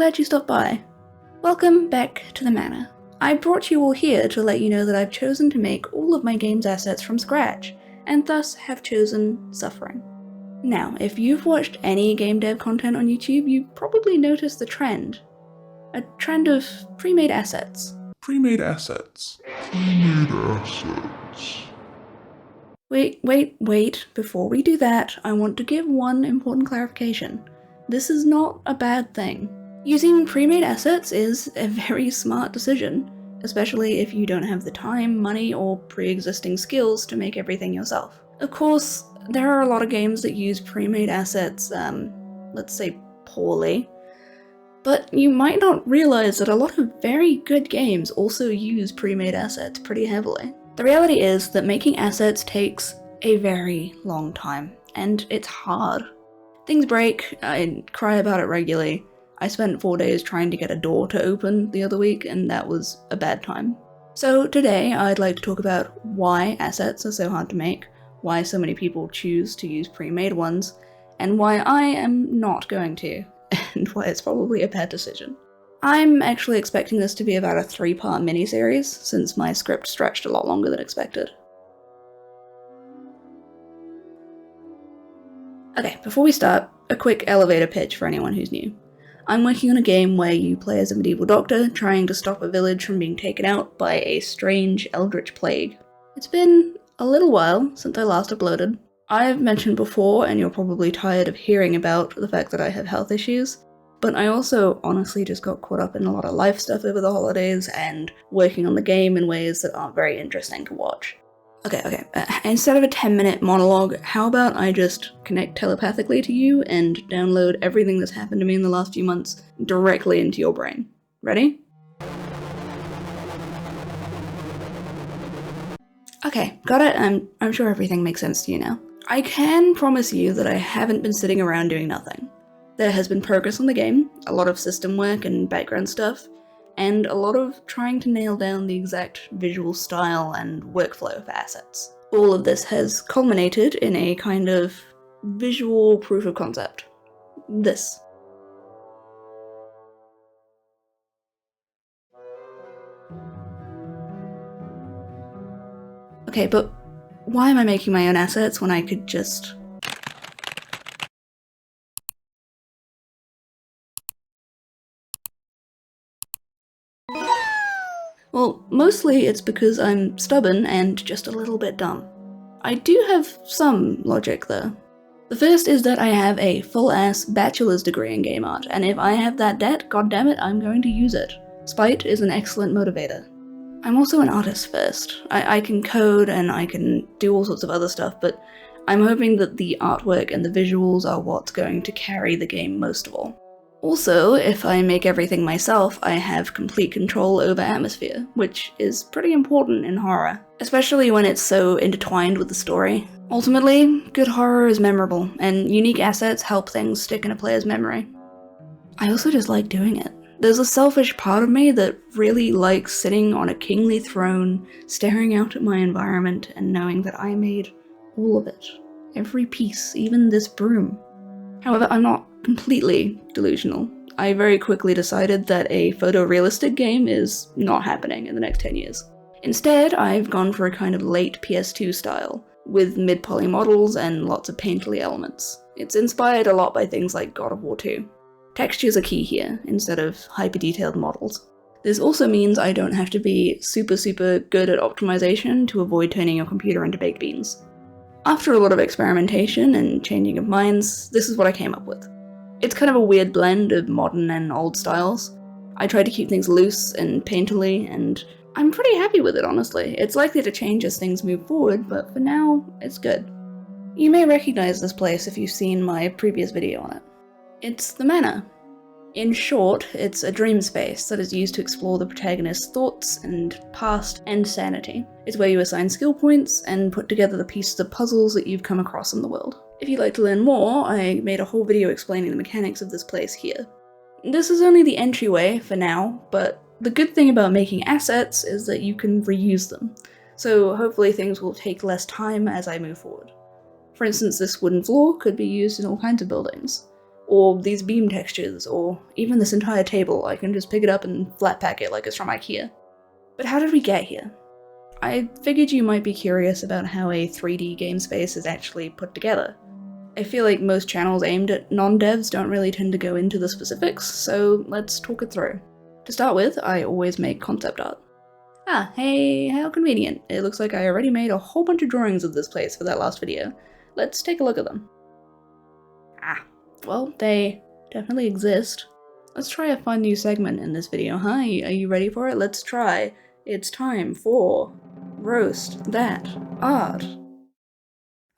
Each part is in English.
glad you stopped by. Welcome back to the manor. I brought you all here to let you know that I've chosen to make all of my game's assets from scratch, and thus have chosen suffering. Now, if you've watched any game dev content on YouTube, you've probably noticed the trend. A trend of pre-made assets. Pre-made assets. Wait, before we do that, I want to give one important clarification. This is not a bad thing. Using pre-made assets is a very smart decision, especially if you don't have the time, money, or pre-existing skills to make everything yourself. Of course, there are a lot of games that use pre-made assets, let's say poorly, but you might not realize that a lot of very good games also use pre-made assets pretty heavily. The reality is that making assets takes a very long time, and it's hard. Things break, I cry about it regularly. I spent 4 days trying to get a door to open the other week, and that was a bad time. So today I'd like to talk about why assets are so hard to make, why so many people choose to use pre-made ones, and why I am not going to, and why it's probably a bad decision. I'm actually expecting this to be about a 3-part miniseries, since my script stretched a lot longer than expected. Okay, before we start, a quick elevator pitch for anyone who's new. I'm working on a game where you play as a medieval doctor trying to stop a village from being taken out by a strange eldritch plague. It's been a little while since I last uploaded. I've mentioned before, and you're probably tired of hearing about the fact that I have health issues, but I also honestly just got caught up in a lot of life stuff over the holidays and working on the game in ways that aren't very interesting to watch. Okay, instead of a 10-minute monologue, how about I just connect telepathically to you and download everything that's happened to me in the last few months directly into your brain. Ready? Okay, got it? I'm sure everything makes sense to you now. I can promise you that I haven't been sitting around doing nothing. There has been progress on the game, a lot of system work and background stuff, and a lot of trying to nail down the exact visual style and workflow for assets. All of this has culminated in a kind of visual proof of concept. This. Okay, but why am I making my own assets when I could just... Well, mostly it's because I'm stubborn and just a little bit dumb. I do have some logic though. The first is that I have a full-ass bachelor's degree in game art, and if I have that debt, goddammit, I'm going to use it. Spite is an excellent motivator. I'm also an artist first. I can code and I can do all sorts of other stuff, but I'm hoping that the artwork and the visuals are what's going to carry the game most of all. Also, if I make everything myself, I have complete control over atmosphere, which is pretty important in horror, especially when it's so intertwined with the story. Ultimately, good horror is memorable, and unique assets help things stick in a player's memory. I also just like doing it. There's a selfish part of me that really likes sitting on a kingly throne, staring out at my environment, and knowing that I made all of it. Every piece, even this broom. However, I'm not completely delusional. I very quickly decided that a photorealistic game is not happening in the next 10 years. Instead, I've gone for a kind of late PS2 style, with mid-poly models and lots of painterly elements. It's inspired a lot by things like God of War 2. Textures are key here, instead of hyper-detailed models. This also means I don't have to be super good at optimization to avoid turning your computer into baked beans. After a lot of experimentation and changing of minds, this is what I came up with. It's kind of a weird blend of modern and old styles. I tried to keep things loose and painterly, and I'm pretty happy with it, honestly. It's likely to change as things move forward, but for now, it's good. You may recognize this place if you've seen my previous video on it. It's the manor. In short, it's a dream space that is used to explore the protagonist's thoughts and past and sanity. It's where you assign skill points and put together the pieces of puzzles that you've come across in the world. If you'd like to learn more, I made a whole video explaining the mechanics of this place here. This is only the entryway for now, but the good thing about making assets is that you can reuse them, so hopefully things will take less time as I move forward. For instance, this wooden floor could be used in all kinds of buildings. or these beam textures, or even this entire table. I can just pick it up and flat pack it like it's from IKEA. But how did we get here? I figured you might be curious about how a 3D game space is actually put together. I feel like most channels aimed at non-devs don't really tend to go into the specifics, so let's talk it through. To start with, I always make concept art. Ah, hey, how convenient. It looks like I already made a whole bunch of drawings of this place for that last video. Let's take a look at them. Ah, well, they definitely exist. Let's try a fun new segment in this video, huh? Are you ready for it? Let's try. It's time for Roast That Art.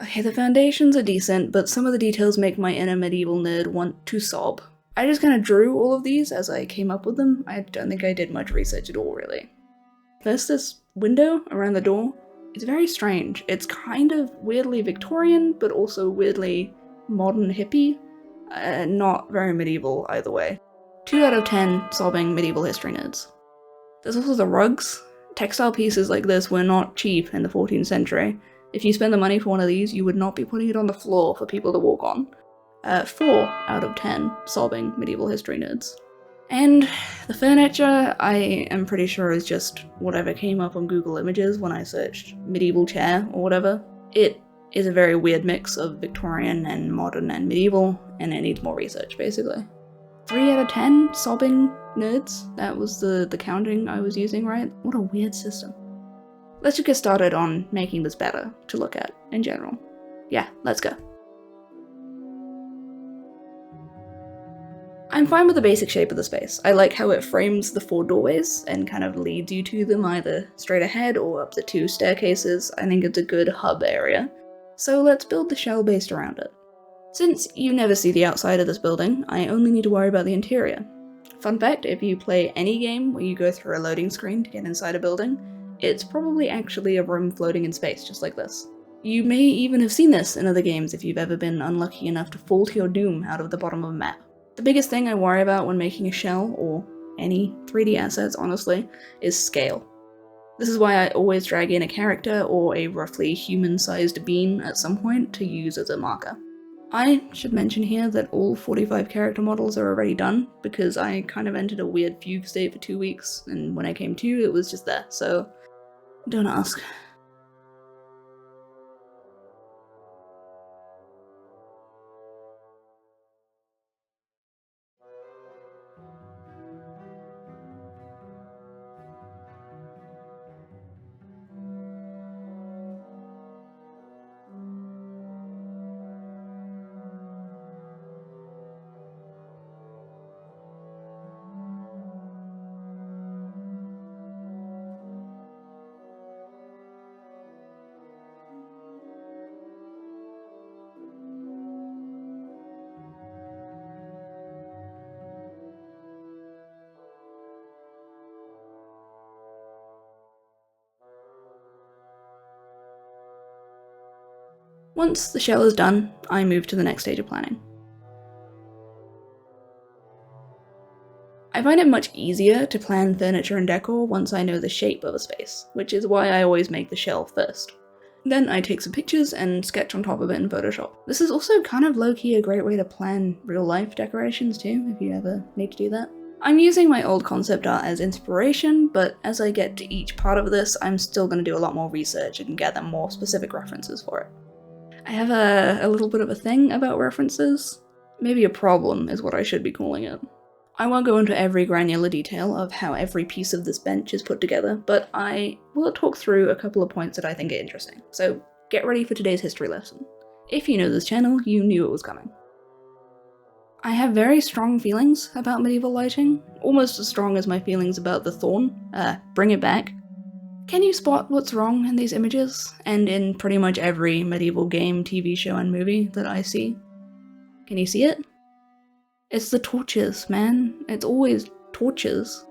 Okay, the foundations are decent, but some of the details make my inner medieval nerd want to sob. I just kind of drew all of these as I came up with them. I don't think I did much research at all, really. There's this window around the door. It's very strange. It's kind of weirdly Victorian, but also weirdly modern hippie. Not very medieval either way. 2 out of 10 sobbing medieval history nerds. There's also the rugs. Textile pieces like this were not cheap in the 14th century. If you spend the money for one of these, you would not be putting it on the floor for people to walk on. 4 out of 10 sobbing medieval history nerds. And the furniture, I am pretty sure is just whatever came up on Google Images when I searched medieval chair or whatever. It is a very weird mix of Victorian and modern and medieval, and it needs more research, basically. 3 out of 10 sobbing nerds? That was the counting I was using, right? What a weird system. Let's just get started on making this better to look at in general. Yeah, let's go. I'm fine with the basic shape of the space. I like how it frames the 4 doorways and kind of leads you to them either straight ahead or up the 2 staircases. I think it's a good hub area. So let's build the shell based around it. Since you never see the outside of this building, I only need to worry about the interior. Fun fact, if you play any game where you go through a loading screen to get inside a building, it's probably actually a room floating in space, just like this. You may even have seen this in other games if you've ever been unlucky enough to fall to your doom out of the bottom of a map. The biggest thing I worry about when making a shell, or any 3D assets honestly, is scale. This is why I always drag in a character or a roughly human-sized bean at some point to use as a marker. I should mention here that all 45 character models are already done, because I kind of entered a weird fugue state for 2 weeks, and when I came to, it was just there, so don't ask. Once the shell is done, I move to the next stage of planning. I find it much easier to plan furniture and decor once I know the shape of a space, which is why I always make the shell first. Then I take some pictures and sketch on top of it in Photoshop. This is also kind of low-key a great way to plan real-life decorations too, if you ever need to do that. I'm using my old concept art as inspiration, but as I get to each part of this, I'm still going to do a lot more research and gather more specific references for it. I have a little bit of a thing about references. Maybe a problem is what I should be calling it. I won't go into every granular detail of how every piece of this bench is put together, but I will talk through a couple of points that I think are interesting, so get ready for today's history lesson. If you know this channel, you knew it was coming. I have very strong feelings about medieval lighting, almost as strong as my feelings about the Thorn, Bring It Back. Can you spot what's wrong in these images, and in pretty much every medieval game, TV show, and movie that I see? Can you see it? It's the torches, man. It's always torches.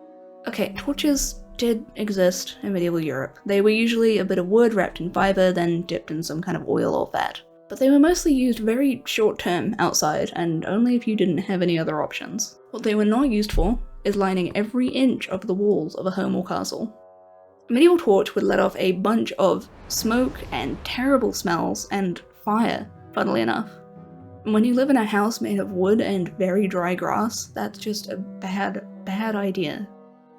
Okay, torches did exist in medieval Europe. They were usually a bit of wood wrapped in fiber, then dipped in some kind of oil or fat. But they were mostly used very short term outside, and only if you didn't have any other options. What they were not used for is lining every inch of the walls of a home or castle. A medieval torch would let off a bunch of smoke and terrible smells and fire, funnily enough. When you live in a house made of wood and very dry grass, that's just a bad idea.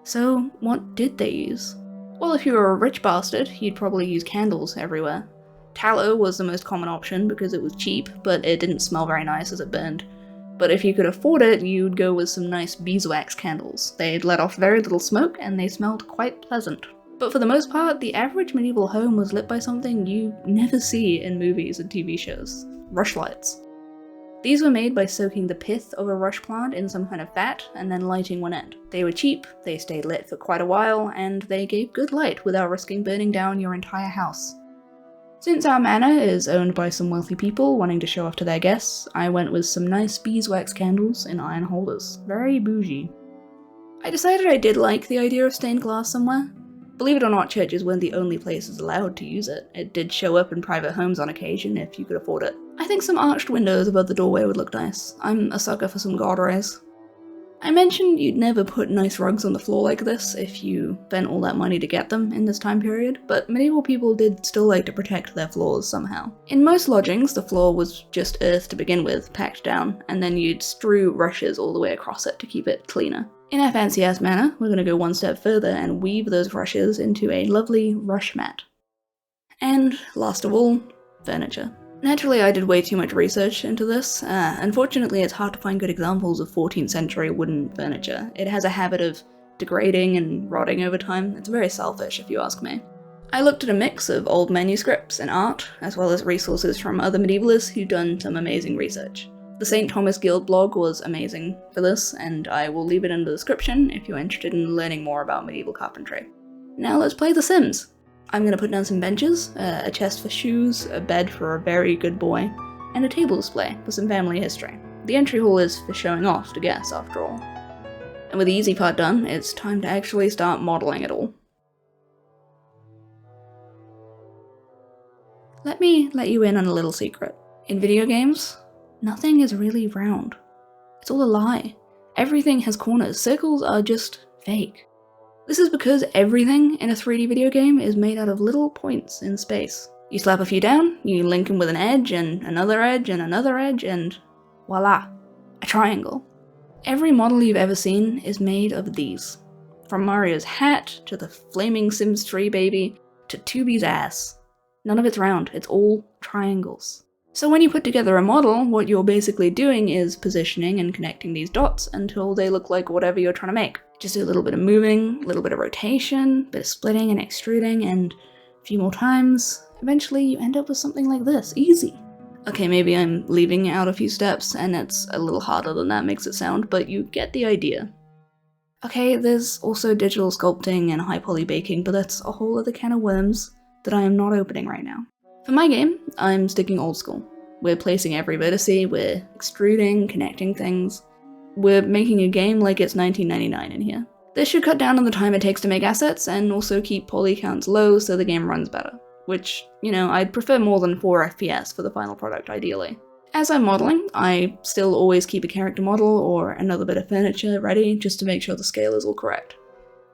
So what did they use? Well, if you were a rich bastard, you'd probably use candles everywhere. Tallow was the most common option because it was cheap, but it didn't smell very nice as it burned. But if you could afford it, you'd go with some nice beeswax candles. They'd let off very little smoke and they smelled quite pleasant. But for the most part, the average medieval home was lit by something you never see in movies and TV shows: rushlights. These were made by soaking the pith of a rush plant in some kind of fat and then lighting one end. They were cheap, they stayed lit for quite a while, and they gave good light without risking burning down your entire house. Since our manor is owned by some wealthy people wanting to show off to their guests, I went with some nice beeswax candles in iron holders. Very bougie. I decided I did like the idea of stained glass somewhere. Believe it or not, churches weren't the only places allowed to use it. It did show up in private homes on occasion if you could afford it. I think some arched windows above the doorway would look nice. I'm a sucker for some guardrays. I mentioned you'd never put nice rugs on the floor like this if you spent all that money to get them in this time period, but medieval people did still like to protect their floors somehow. In most lodgings, the floor was just earth to begin with, packed down, and then you'd strew rushes all the way across it to keep it cleaner. In our fancy-ass manner, we're going to go one step further and weave those rushes into a lovely rush mat. And, last of all, furniture. Naturally, I did way too much research into this. Unfortunately, it's hard to find good examples of 14th century wooden furniture. It has a habit of degrading and rotting over time. It's very selfish, if you ask me. I looked at a mix of old manuscripts and art, as well as resources from other medievalists who'd done some amazing research. The St. Thomas Guild blog was amazing for this, and I will leave it in the description if you're interested in learning more about medieval carpentry. Now let's play The Sims! I'm going to put down some benches, a chest for shoes, a bed for a very good boy, and a table display for some family history. The entry hall is for showing off to guests, after all. And with the easy part done, it's time to actually start modeling it all. Let me let you in on a little secret. In video games, nothing is really round. It's all a lie. Everything has corners. Circles are just fake. This is because everything in a 3D video game is made out of little points in space. You slap a few down, you link them with an edge, and another edge, and voila, a triangle. Every model you've ever seen is made of these. From Mario's hat, to the flaming Sims 3 baby, to 2B's ass. None of it's round, it's all triangles. So when you put together a model, what you're basically doing is positioning and connecting these dots until they look like whatever you're trying to make. Just do a little bit of moving, a little bit of rotation, a bit of splitting and extruding, and a few more times. Eventually you end up with something like this. Easy. Okay, maybe I'm leaving out a few steps, and it's a little harder than that makes it sound, but you get the idea. Okay, there's also digital sculpting and high poly baking, but that's a whole other can of worms that I am not opening right now. For my game, I'm sticking old school. We're placing every vertice, we're extruding, connecting things. We're making a game like it's 1999 in here. This should cut down on the time it takes to make assets, and also keep poly counts low so the game runs better. Which, you know, I'd prefer more than 4 FPS for the final product, ideally. As I'm modeling, I still always keep a character model or another bit of furniture ready, just to make sure the scale is all correct.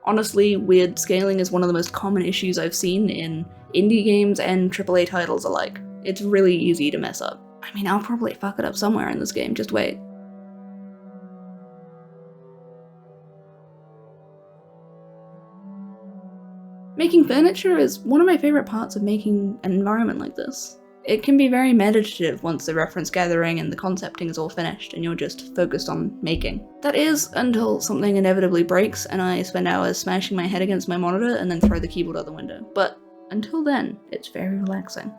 Honestly, weird scaling is one of the most common issues I've seen in indie games and AAA titles alike. It's really easy to mess up. I mean, I'll probably fuck it up somewhere in this game, just wait. Making furniture is one of my favorite parts of making an environment like this. It can be very meditative once the reference gathering and the concepting is all finished and you're just focused on making. That is, until something inevitably breaks and I spend hours smashing my head against my monitor and then throw the keyboard out the window. But until then, it's very relaxing.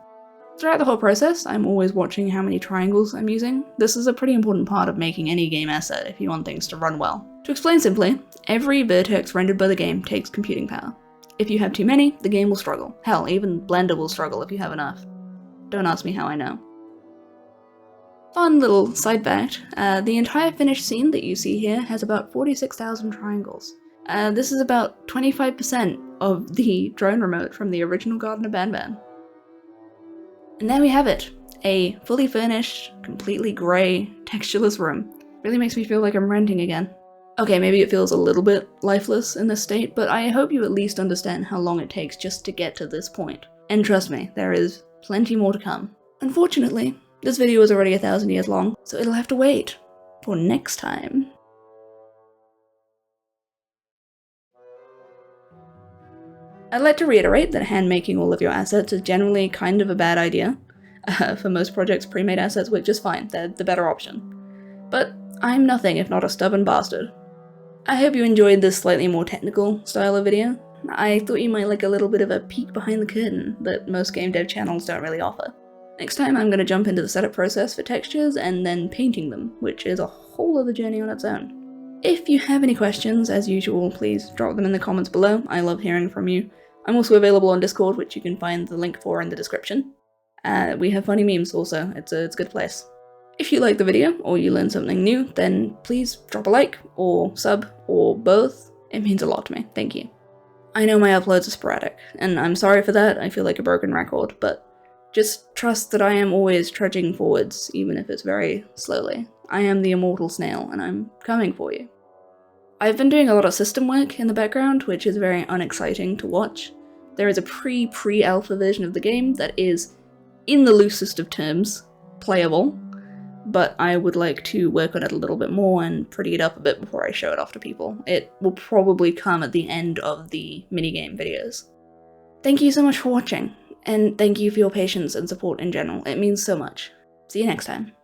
Throughout the whole process, I'm always watching how many triangles I'm using. This is a pretty important part of making any game asset if you want things to run well. To explain simply, every vertex rendered by the game takes computing power. If you have too many, the game will struggle. Hell, even Blender will struggle if you have enough. Don't ask me how I know. Fun little side fact, the entire finished scene that you see here has about 46,000 triangles. This is about 25% of the drone remote from the original Garden of Banban. And there we have it. A fully furnished, completely grey, textureless room. Really makes me feel like I'm renting again. Okay, maybe it feels a little bit lifeless in this state, but I hope you at least understand how long it takes just to get to this point. And trust me, there is plenty more to come. Unfortunately, This video is already 1,000 years long, so it'll have to wait for next time. I'd like to reiterate that hand-making all of your assets is generally kind of a bad idea. For most projects, pre-made assets work just fine, they're the better option. But I'm nothing if not a stubborn bastard. I hope you enjoyed this slightly more technical style of video. I thought you might like a little bit of a peek behind the curtain that most game dev channels don't really offer. Next time I'm going to jump into the setup process for textures and then painting them, which is a whole other journey on its own. If you have any questions, as usual, please drop them in the comments below. I love hearing from you. I'm also available on Discord, which you can find the link for in the description. We have funny memes also, it's a good place. If you liked the video, or you learned something new, then please drop a like, or sub, or both. It means a lot to me, thank you. I know my uploads are sporadic, and I'm sorry for that, I feel like a broken record, but just trust that I am always trudging forwards, even if it's very slowly. I am the immortal snail, and I'm coming for you. I've been doing a lot of system work in the background, which is very unexciting to watch. There is a pre-alpha version of the game that is, in the loosest of terms, playable, but I would like to work on it a little bit more and pretty it up a bit before I show it off to people. It will probably come at the end of the minigame videos. Thank you so much for watching, and thank you for your patience and support in general. It means so much. See you next time.